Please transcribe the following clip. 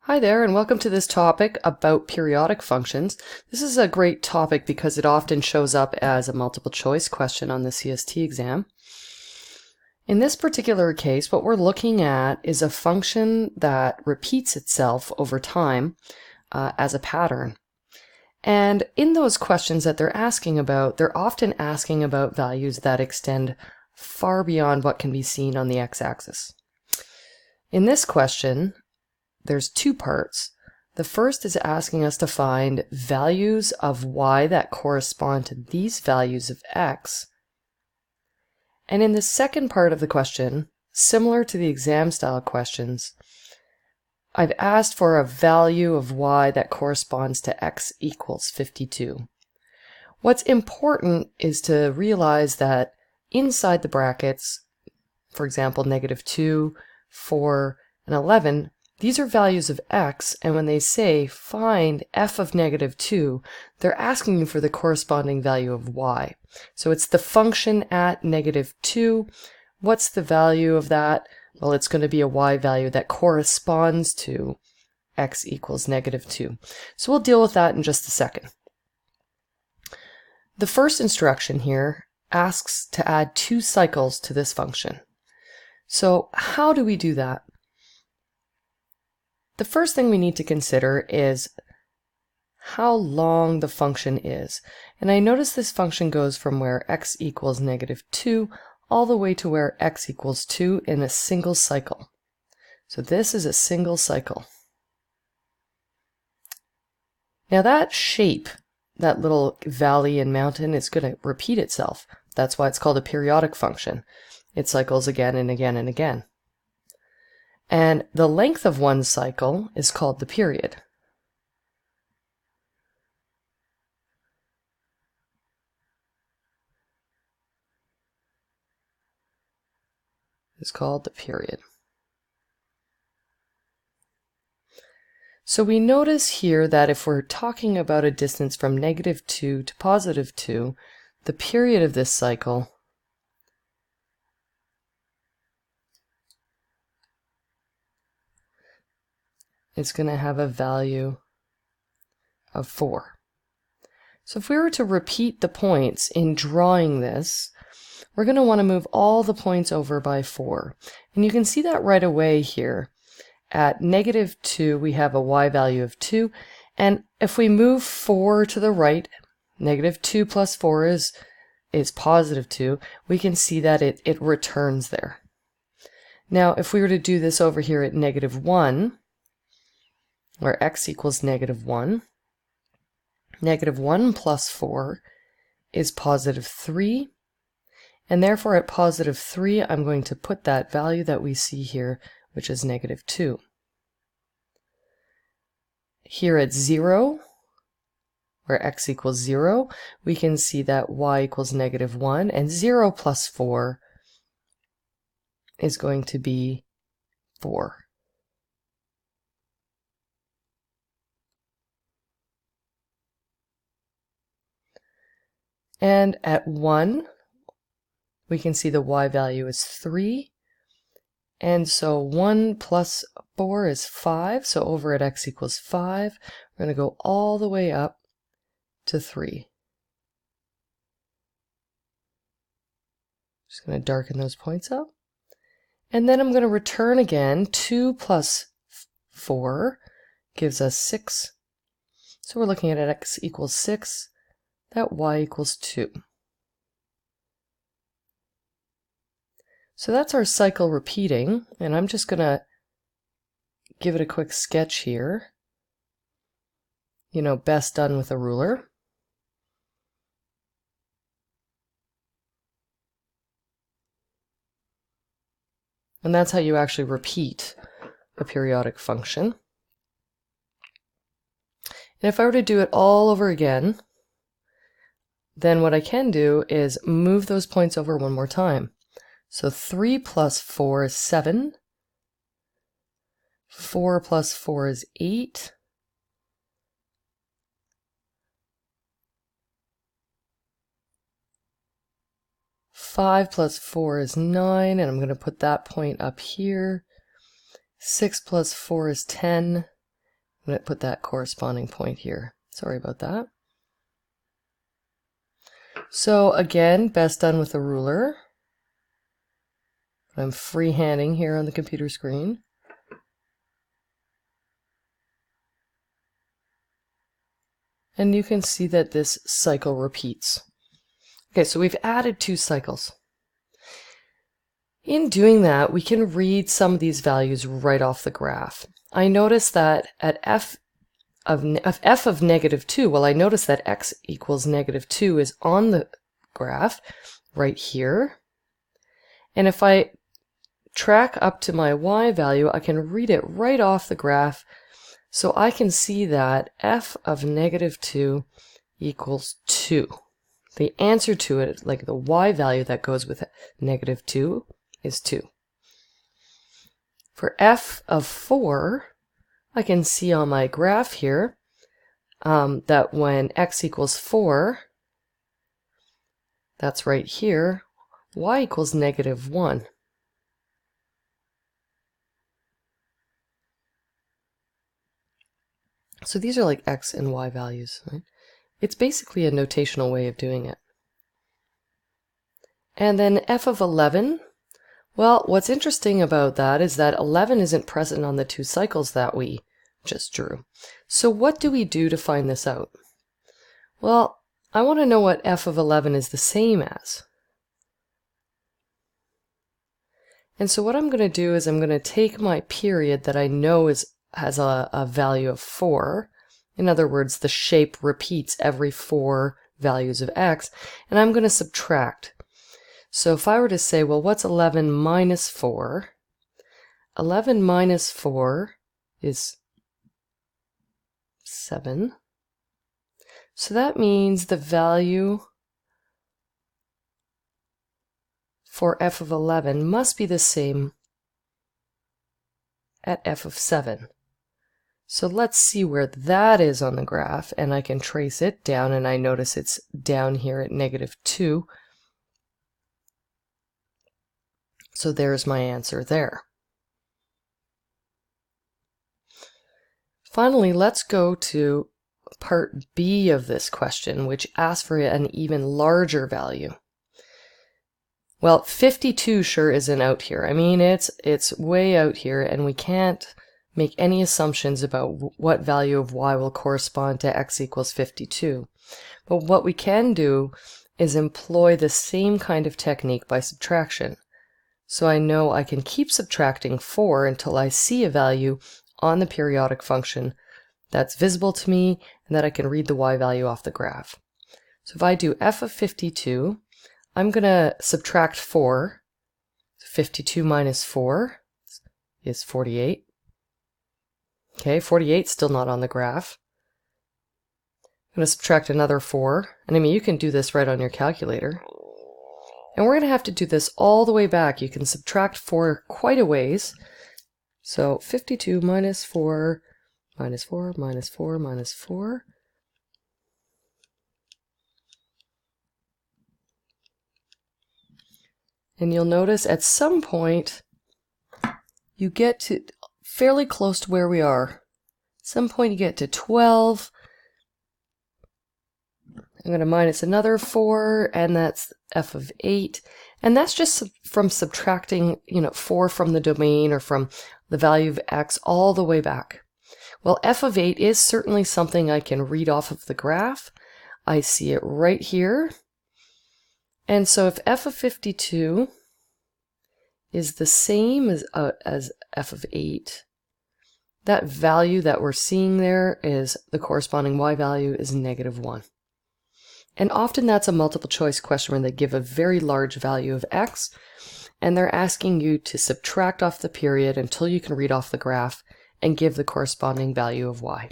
Hi there, and welcome to this topic about periodic functions. This is a great topic because it often shows up as a multiple choice question on the CST exam. In this particular case, what we're looking at is a function that repeats itself over time as a pattern. And in those questions that they're asking about, they're often asking about values that extend far beyond what can be seen on the x-axis. In this question, there's two parts. The first is asking us to find values of y that correspond to these values of x. And in the second part of the question, similar to the exam style questions, I've asked for a value of y that corresponds to x equals 52. What's important is to realize that inside the brackets, for example, -2, 4, and 11, these are values of x, and when they say find f of -2, they're asking you for the corresponding value of y. So it's the function at -2. What's the value of that? Well, it's going to be a y value that corresponds to x equals -2. So we'll deal with that in just a second. The first instruction here asks to add 2 cycles to this function. So how do we do that? The first thing we need to consider is how long the function is. And I notice this function goes from where x equals -2 all the way to where x equals 2 in a single cycle. So this is a single cycle. Now that shape, that little valley and mountain, is going to repeat itself. That's why it's called a periodic function. It cycles again and again and again. And the length of one cycle is called the period. It's called the period. So we notice here that if we're talking about a distance from -2 to +2, the period of this cycle is going to have a value of 4. So if we were to repeat the points in drawing this, we're going to want to move all the points over by 4. And you can see that right away here. At -2, we have a y value of 2. And if we move 4 to the right, -2 plus 4 is +2. We can see that it returns there. Now, if we were to do this over here at -1, where x equals -1, -1 plus 4 is +3. And therefore at +3, I'm going to put that value that we see here, which is -2. Here at 0, where x equals 0, we can see that y equals -1, and 0 plus 4 is going to be 4. And at 1, we can see the y value is 3. And so 1 plus 4 is 5. So over at x equals 5, we're going to go all the way up to 3. Just going to darken those points up. And then I'm going to return again. 2 plus 4 gives us 6. So we're looking at x equals 6, that y equals 2. So that's our cycle repeating, and I'm just going to give it a quick sketch here. You know, best done with a ruler. And that's how you actually repeat a periodic function. And if I were to do it all over again, then what I can do is move those points over one more time. So 3 plus 4 is 7. 4 plus 4 is 8. 5 plus 4 is 9, and I'm going to put that point up here. 6 plus 4 is 10. I'm going to put that corresponding point here. Sorry about that. So again, best done with a ruler. I'm freehanding here on the computer screen. And you can see that this cycle repeats. Okay, so we've added 2 cycles. In doing that, we can read some of these values right off the graph. I notice that at f of -2, well, I notice that x equals -2 is on the graph right here. And if I track up to my y value, I can read it right off the graph. So I can see that f of -2 equals 2. The answer to it, like the y value that goes with -2, is 2. For f of 4, I can see on my graph here that when x equals 4, that's right here, y equals -1. So these are like x and y values, right? It's basically a notational way of doing it. And then f of 11, well, what's interesting about that is that 11 isn't present on the 2 cycles that we just drew. So what do we do to find this out? Well, I want to know what f of 11 is the same as. And so what I'm going to do is I'm going to take my period that I know has a value of 4. In other words, the shape repeats every 4 values of x, and I'm going to subtract. So if I were to say, well, what's 11 minus 4? 11 minus 4 is 7. So that means the value for f of 11 must be the same at f of 7. So let's see where that is on the graph, and I can trace it down, and I notice it's down here at -2. So there's my answer there. Finally, let's go to part B of this question, which asks for an even larger value. Well, 52 sure isn't out here. I mean, it's way out here, and we can't make any assumptions about what value of y will correspond to x equals 52. But what we can do is employ the same kind of technique by subtraction. So I know I can keep subtracting 4 until I see a value on the periodic function that's visible to me and that I can read the y value off the graph. So if I do f of 52, I'm going to subtract 4. 52 minus 4 is 48. Okay, 48 still not on the graph. I'm going to subtract another 4. And I mean, you can do this right on your calculator. And we're going to have to do this all the way back. You can subtract 4 quite a ways. So 52 minus 4, minus 4, minus 4, minus 4. And you'll notice at some point you get to fairly close to where we are. At some point you get to 12. I'm going to minus another 4, and that's f of 8. And that's just from subtracting, 4 from the domain or from the value of x all the way back. Well, f of 8 is certainly something I can read off of the graph. I see it right here. And so if f of 52 is the same as f of 8, that value that we're seeing there is the corresponding y value is -1. And often that's a multiple choice question where they give a very large value of x, and they're asking you to subtract off the period until you can read off the graph and give the corresponding value of y.